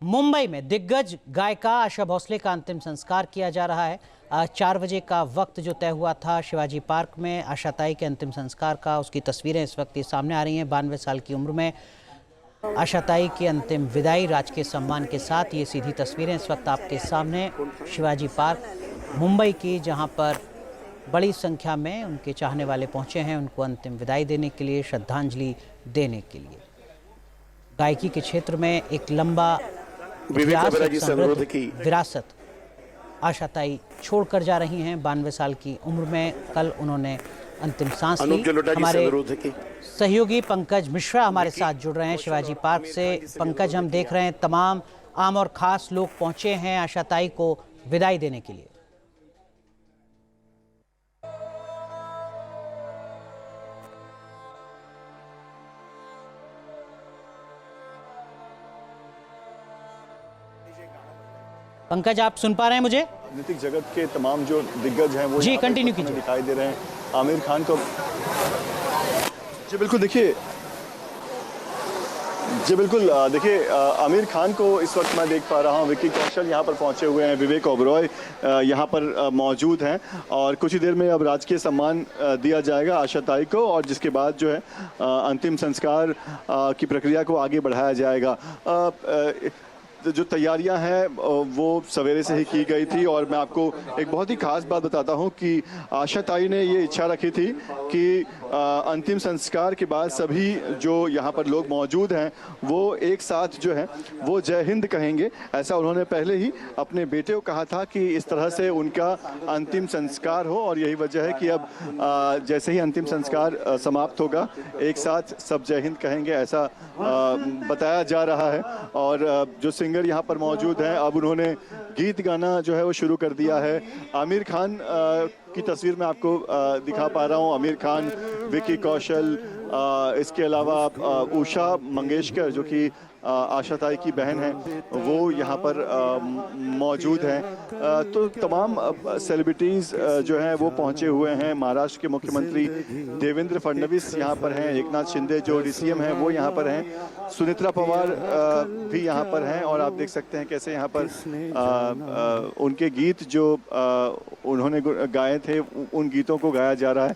मुंबई में दिग्गज गायिका आशा भोसले का अंतिम संस्कार किया जा रहा है। 4 बजे का वक्त जो तय हुआ था शिवाजी पार्क में आशा ताई के अंतिम संस्कार का, उसकी तस्वीरें इस वक्त सामने आ रही हैं। 92 साल की उम्र में आशा ताई की अंतिम विदाई राजकीय सम्मान के साथ। ये सीधी तस्वीरें इस वक्त आपके सामने शिवाजी पार्क मुंबई की, जहां पर बड़ी संख्या में उनके चाहने वाले पहुंचे हैं उनको अंतिम विदाई देने के लिए, श्रद्धांजलि देने के लिए। गायकी के क्षेत्र में एक लंबा विरासत आशा ताई छोड़कर जा रही हैं। 92 साल की उम्र में कल उन्होंने अंतिम सांस ली। हमारे सहयोगी पंकज मिश्रा हमारे साथ जुड़ रहे हैं शिवाजी पार्क से। पंकज, हम देख रहे हैं तमाम आम और खास लोग पहुंचे हैं आशा ताई को विदाई देने के लिए। पंकज, आप सुन पा रहे हैं मुझे? राजनीतिक जगत के तमाम जो दिग्गज हैं वो जी कंटिन्यू कीजिए। दिखाई दे रहे हैं। आमिर खान को जी बिल्कुल देखिए आमिर खान को इस वक्त मैं देख पा रहा हूँ। विक्की कौशल यहाँ पर पहुँचे हुए हैं, विवेक ओबरॉय यहाँ पर मौजूद हैं और कुछ ही देर में अब राजकीय सम्मान दिया जाएगा आशा ताई को, और जिसके बाद जो है अंतिम संस्कार की प्रक्रिया को आगे बढ़ाया जाएगा। जो तैयारियां हैं वो सवेरे से ही की गई थी, और मैं आपको एक बहुत ही खास बात बताता हूं कि आशा ताई ने ये इच्छा रखी थी कि अंतिम संस्कार के बाद सभी जो यहाँ पर लोग मौजूद हैं वो एक साथ जो है वो जय हिंद कहेंगे। ऐसा उन्होंने पहले ही अपने बेटे को कहा था कि इस तरह से उनका अंतिम संस्कार हो, और यही वजह है कि अब जैसे ही अंतिम संस्कार समाप्त होगा एक साथ सब जय हिंद कहेंगे, ऐसा बताया जा रहा है। और जो सिंगर यहाँ पर मौजूद हैं, अब उन्होंने गीत गाना जो है वो शुरू कर दिया है। आमिर खान की तस्वीर मैं आपको दिखा पा रहा हूँ। आमिर खान, विक्की कौशल, इसके अलावा उषा मंगेशकर जो कि आशा ताई की बहन है, वो यहाँ पर मौजूद हैं। तो तमाम सेलिब्रिटीज़ जो हैं वो पहुँचे हुए हैं। महाराष्ट्र के मुख्यमंत्री देवेंद्र फडणवीस यहाँ पर हैं, एकनाथ शिंदे जो डीसीएम हैं वो यहाँ पर हैं, सुनेत्रा पवार भी यहाँ पर हैं, और आप देख सकते हैं कैसे यहाँ पर उनके गीत जो उन्होंने गाए थे उन गीतों को गाया जा रहा है।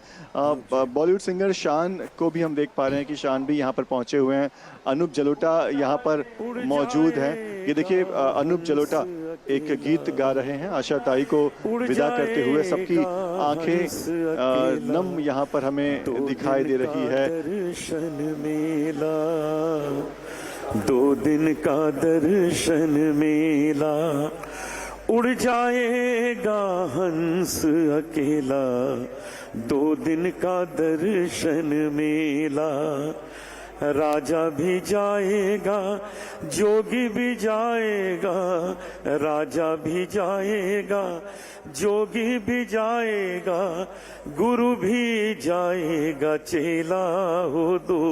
बॉलीवुड सिंगर शान को भी हम देख पा रहे हैं कि शान भी यहाँ पर पहुँचे हुए हैं। अनूप जलोटा यहाँ पर मौजूद हैं। ये देखिए अनूप जलोटा एक गीत गा रहे हैं आशा ताई को विदा करते हुए। सबकी आंखें नम यहाँ पर हमें दिखाई दे रही है। दर्शन मेला 2 दिन का दर्शन मेला, उड़ जाएगा हंस अकेला 2 दिन का दर्शन मेला। राजा भी जाएगा, जोगी भी जाएगा, राजा भी जाएगा, जोगी भी जाएगा, गुरु भी जाएगा, चेला हो 2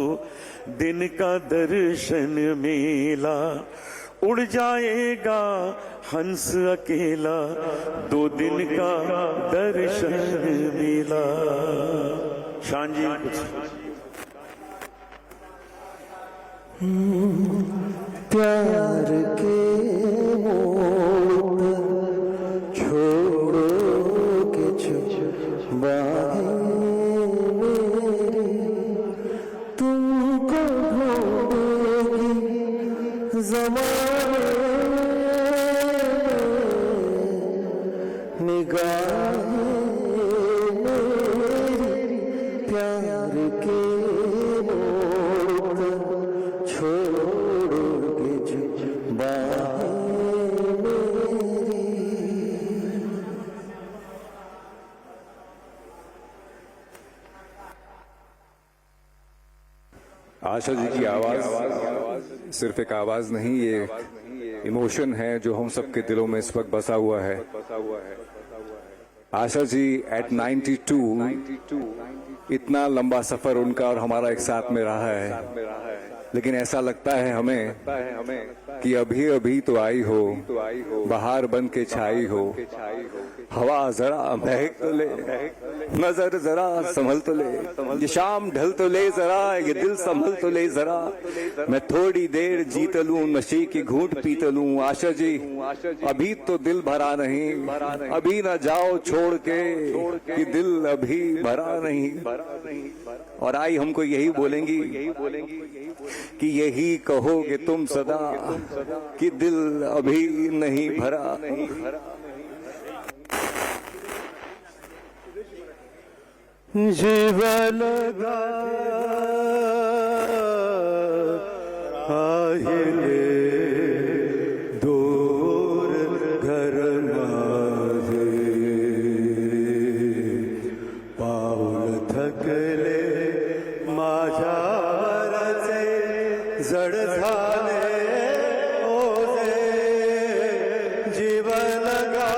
दिन का दर्शन मेला। उड़ जाएगा हंस अकेला 2 दिन का दर्शन मेला। शान जी कुछ प्यार के मोड़ पर छोड़ो के छुपाए मेरे, तुमको ढूंढेगी ज़माने निगाहें मेरी, प्यार के आशा जी की आवाज सिर्फ एक आवाज नहीं, ये इमोशन है जो हम सबके दिलों में इस वक्त बसा हुआ है। आशा जी एट 92, इतना लंबा सफर उनका और हमारा एक साथ में रहा है, लेकिन ऐसा लगता है हमें कि अभी अभी तो आई हो, बहार बन के छाई हो, हवा जरा महक तो ले। नजर जरा संभल तो ले, ये शाम ढल तो ले जरा, ये दिल संभल तो ले जरा, मैं थोड़ी देर जीत लूं, नशे की घूंट पीत लूं। आशा जी अभी तो दिल भरा नहीं, अभी ना जाओ छोड़ के, कि दिल अभी भरा नहीं। और आई हमको यही बोलेंगी कि यही कहोगे तुम सदा, कि दिल अभी नहीं भरा। जीवन गा आहिले दूर घर माझे, पाऊल थकले माझ्या वरचे, जड झाले ओझे जीवन गा।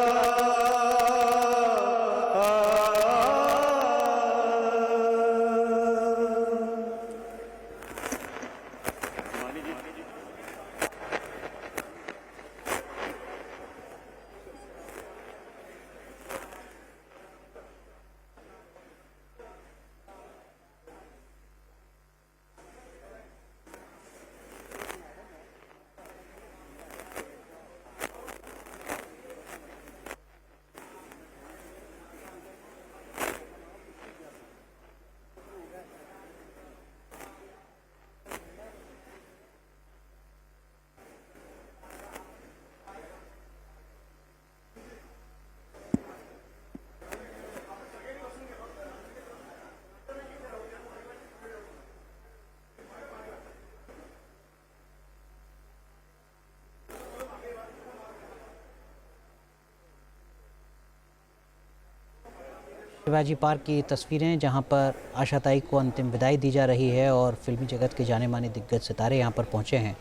शिवाजी पार्क की तस्वीरें जहां पर आशाताई को अंतिम विदाई दी जा रही है और फिल्मी जगत के जाने माने दिग्गज सितारे यहां पर पहुंचे हैं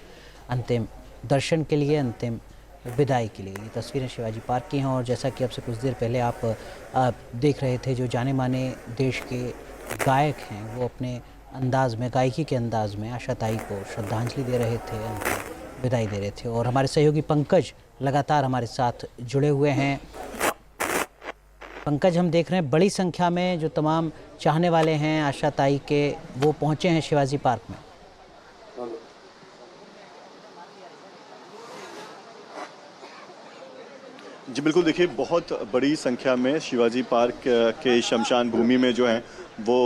अंतिम दर्शन के लिए, अंतिम विदाई के लिए। ये तस्वीरें शिवाजी पार्क की हैं और जैसा कि अब से कुछ देर पहले आप देख रहे थे, जो जाने माने देश के गायक हैं वो अपने अंदाज में, गायकी के अंदाज में आशाताई को श्रद्धांजलि दे रहे थे, अंतिम विदाई दे रहे थे। और हमारे सहयोगी पंकज लगातार हमारे साथ जुड़े हुए हैं। पंकज, हम देख रहे हैं बड़ी संख्या में जो तमाम चाहने वाले हैं आशाताई के, वो पहुंचे हैं शिवाजी पार्क में। जी बिल्कुल, देखिए बहुत बड़ी संख्या में शिवाजी पार्क के शमशान भूमि में जो हैं वो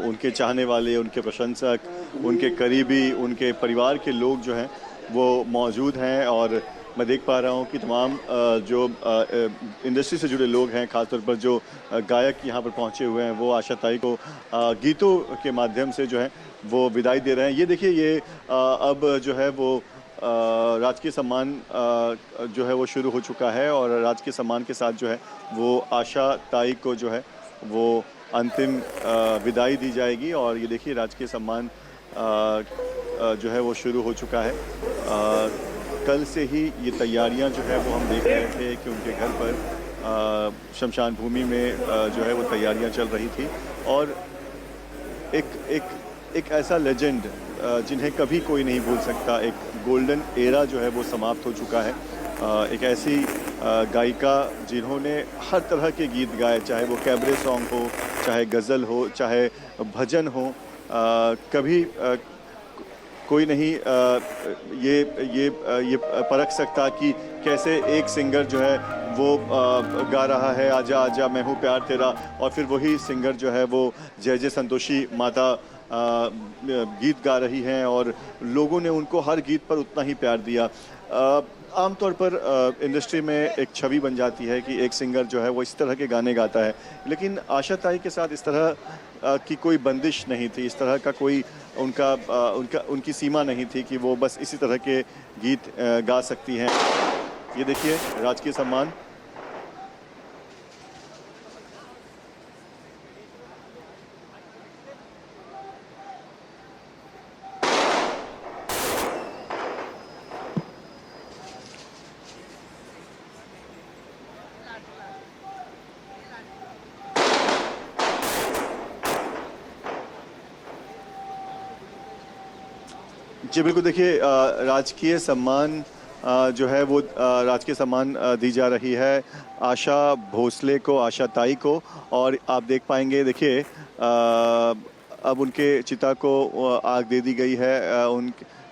उनके चाहने वाले, उनके प्रशंसक, उनके करीबी, उनके परिवार के लोग जो हैं वो मौजूद हैं। और मैं देख पा रहा हूँ कि तमाम जो इंडस्ट्री से जुड़े लोग हैं, खासतौर पर जो गायक यहाँ पर पहुँचे हुए हैं, वो आशाताई को गीतों के माध्यम से जो है वो विदाई दे रहे हैं। ये देखिए, ये अब जो है वो राजकीय सम्मान जो है वो शुरू हो चुका है और राजकीय सम्मान के साथ जो है वो आशाताई को जो है वो अंतिम विदाई दी जाएगी। और ये देखिए, राजकीय सम्मान जो है वो शुरू हो चुका है। कल से ही ये तैयारियां जो है वो हम देख रहे थे कि उनके घर पर शमशान भूमि में जो है वो तैयारियां चल रही थी। और एक ऐसा लेजेंड जिन्हें कभी कोई नहीं भूल सकता, एक गोल्डन एरा जो है वो समाप्त हो चुका है। एक ऐसी गायिका जिन्होंने हर तरह के गीत गाए, चाहे वो कैबरे सॉन्ग हो, चाहे गज़ल हो, चाहे भजन हो, कभी कोई नहीं ये परख सकता कि कैसे एक सिंगर जो है वो गा रहा है आजा आजा मैं हूँ प्यार तेरा, और फिर वही सिंगर जो है वो जय जय संतोषी माता गीत गा रही हैं और लोगों ने उनको हर गीत पर उतना ही प्यार दिया। आमतौर पर इंडस्ट्री में एक छवि बन जाती है कि एक सिंगर जो है वो इस तरह के गाने गाता है, लेकिन आशाताई के साथ इस तरह की कोई बंदिश नहीं थी, इस तरह का कोई उनकी सीमा नहीं थी कि वो बस इसी तरह के गीत गा सकती हैं। ये देखिए, राजकीय सम्मान जी बिल्कुल, देखिए राजकीय सम्मान जो है वो राजकीय सम्मान दी जा रही है आशा भोसले को, आशा ताई को। और आप देख पाएंगे, देखिए अब उनके चिता को आग दे दी गई है।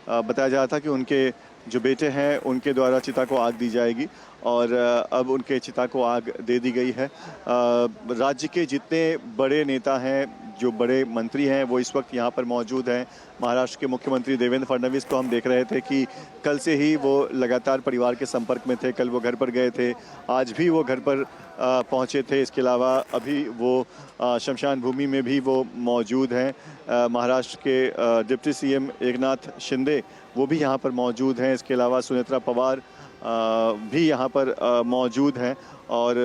बताया जा रहा था कि उनके जो बेटे हैं उनके द्वारा चिता को आग दी जाएगी और अब उनके चिता को आग दे दी गई है। राज्य के जितने बड़े नेता हैं, जो बड़े मंत्री हैं, वो इस वक्त यहाँ पर मौजूद हैं। महाराष्ट्र के मुख्यमंत्री देवेंद्र फडणवीस को हम देख रहे थे कि कल से ही वो लगातार परिवार के संपर्क में थे। कल वो घर पर गए थे, आज भी वो घर पर पहुँचे थे। इसके अलावा अभी वो शमशान भूमि में भी वो मौजूद हैं। महाराष्ट्र के डिप्टी सीएम एकनाथ शिंदे वो भी यहाँ पर मौजूद हैं। इसके अलावा सुनेत्रा पवार भी यहाँ पर मौजूद हैं और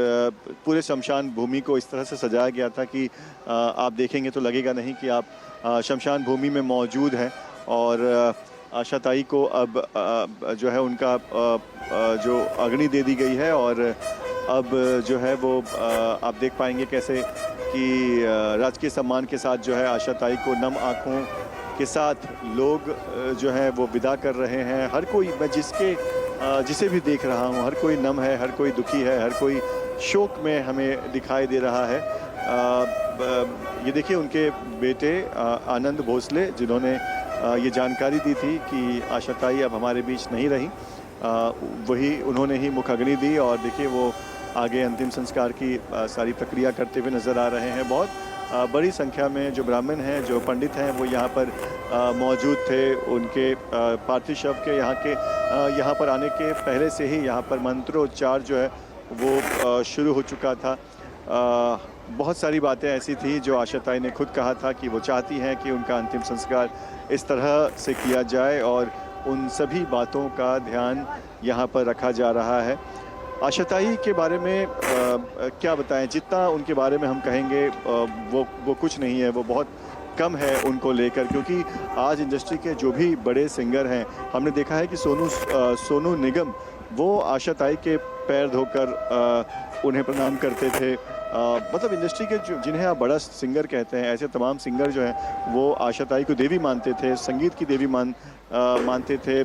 पूरे शमशान भूमि को इस तरह से सजाया गया था कि आप देखेंगे तो लगेगा नहीं कि आप शमशान भूमि में मौजूद हैं। और आशा ताई को अब जो है उनका जो अग्नि दे दी गई है और अब जो है वो आप देख पाएंगे कैसे कि राजकीय सम्मान के साथ जो है आशा ताई को नम आँखों के साथ लोग जो है वो विदा कर रहे हैं। हर कोई, मैं जिसे भी देख रहा हूँ, हर कोई नम है, हर कोई दुखी है, हर कोई शोक में हमें दिखाई दे रहा है। ये देखिए उनके बेटे आनंद भोसले, जिन्होंने ये जानकारी दी थी कि आशा ताई अब हमारे बीच नहीं रही, वही उन्होंने ही मुखाग्नि दी और देखिए वो आगे अंतिम संस्कार की सारी प्रक्रिया करते हुए नज़र आ रहे हैं। बहुत बड़ी संख्या में जो ब्राह्मण हैं, जो पंडित हैं, वो यहाँ पर मौजूद थे। उनके पार्थिव शव के यहाँ पर आने के पहले से ही यहाँ पर मंत्रोच्चार जो है वो शुरू हो चुका था। बहुत सारी बातें ऐसी थी जो आशा ताई ने खुद कहा था कि वो चाहती हैं कि उनका अंतिम संस्कार इस तरह से किया जाए और उन सभी बातों का ध्यान यहाँ पर रखा जा रहा है। आशा ताई के बारे में क्या बताएं, जितना उनके बारे में हम कहेंगे वो कुछ नहीं है, वो बहुत कम है उनको लेकर, क्योंकि आज इंडस्ट्री के जो भी बड़े सिंगर हैं, हमने देखा है कि सोनू निगम वो आशा ताई के पैर धोकर उन्हें प्रणाम करते थे। मतलब इंडस्ट्री के जिन्हें आप बड़ा सिंगर कहते हैं, ऐसे तमाम सिंगर जो हैं वो आशा ताई को देवी मानते थे, संगीत की देवी मानते थे।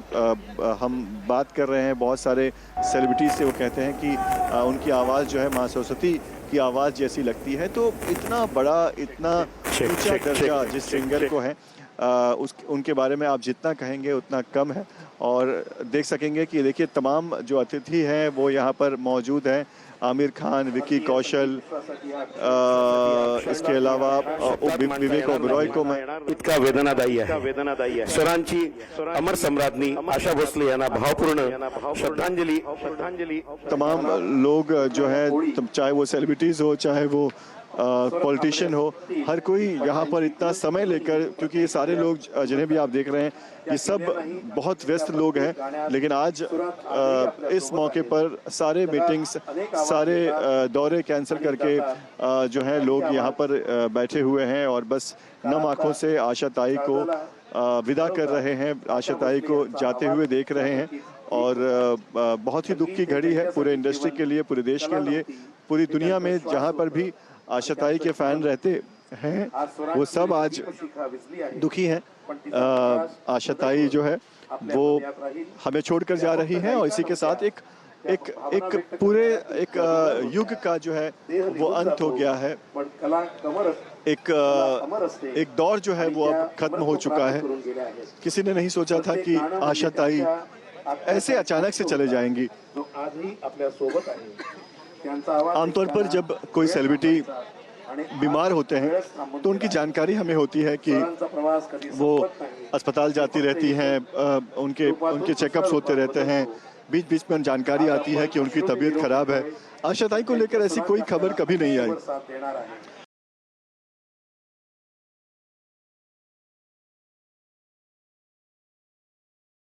हम बात कर रहे हैं बहुत सारे सेलिब्रिटीज से, वो कहते हैं कि उनकी आवाज़ जो है माँ सरस्वती की आवाज़ जैसी लगती है। तो इतना बड़ा, इतना ऊंचा दर्जा जिस सिंगर को है, उनके बारे में आप जितना कहेंगे उतना कम है। और देख सकेंगे कि देखिए तमाम जो अतिथि हैं वो यहाँ पर मौजूद हैं। आमिर खान, विकी कौशल, इसके अलावा विवेक ओबरॉय को मैं इतका वेदनादायी आहे। स्वरांची अमर सम्राज्ञी आशा भोसले यांना भावपूर्ण श्रद्धांजली। तमाम लोग जो है, चाहे वो सेलिब्रिटीज़ हो, चाहे वो पॉलिटिशियन हो, हर कोई यहाँ पर इतना समय लेकर, क्योंकि ये सारे लोग जिन्हें भी आप देख रहे हैं ये सब बहुत व्यस्त लोग हैं, लेकिन आज इस मौके पर सारे मीटिंग्स, सारे दौरे कैंसिल करके जो है लोग यहाँ पर बैठे हुए हैं और बस नम आँखों से आशा ताई को विदा कर रहे हैं, आशा ताई को जाते हुए देख रहे हैं। और बहुत ही दुख की घड़ी है पूरे इंडस्ट्री के लिए, पूरे देश के लिए, पूरी दुनिया में जहाँ पर भी आशा ताई के फैन रहते हैं वो सब आज दुखी हैं। आशा ताई जो है वो हमें छोड़कर जा रही हैं और इसी के साथ एक पूरे युग का जो है वो अंत हो गया है। एक दौर जो है वो अब खत्म हो चुका है। किसी ने नहीं सोचा था कि आशा ताई ऐसे अचानक से चले जाएंगी। आमतौर पर जब कोई सेलिब्रिटी बीमार होते हैं तो उनकी जानकारी हमें होती है कि वो अस्पताल जाती रहती हैं, उनके चेकअप्स होते रहते हैं, बीच बीच में जानकारी आती है कि उनकी तबीयत खराब है। आशा ताई को लेकर ऐसी कोई खबर कभी नहीं आई।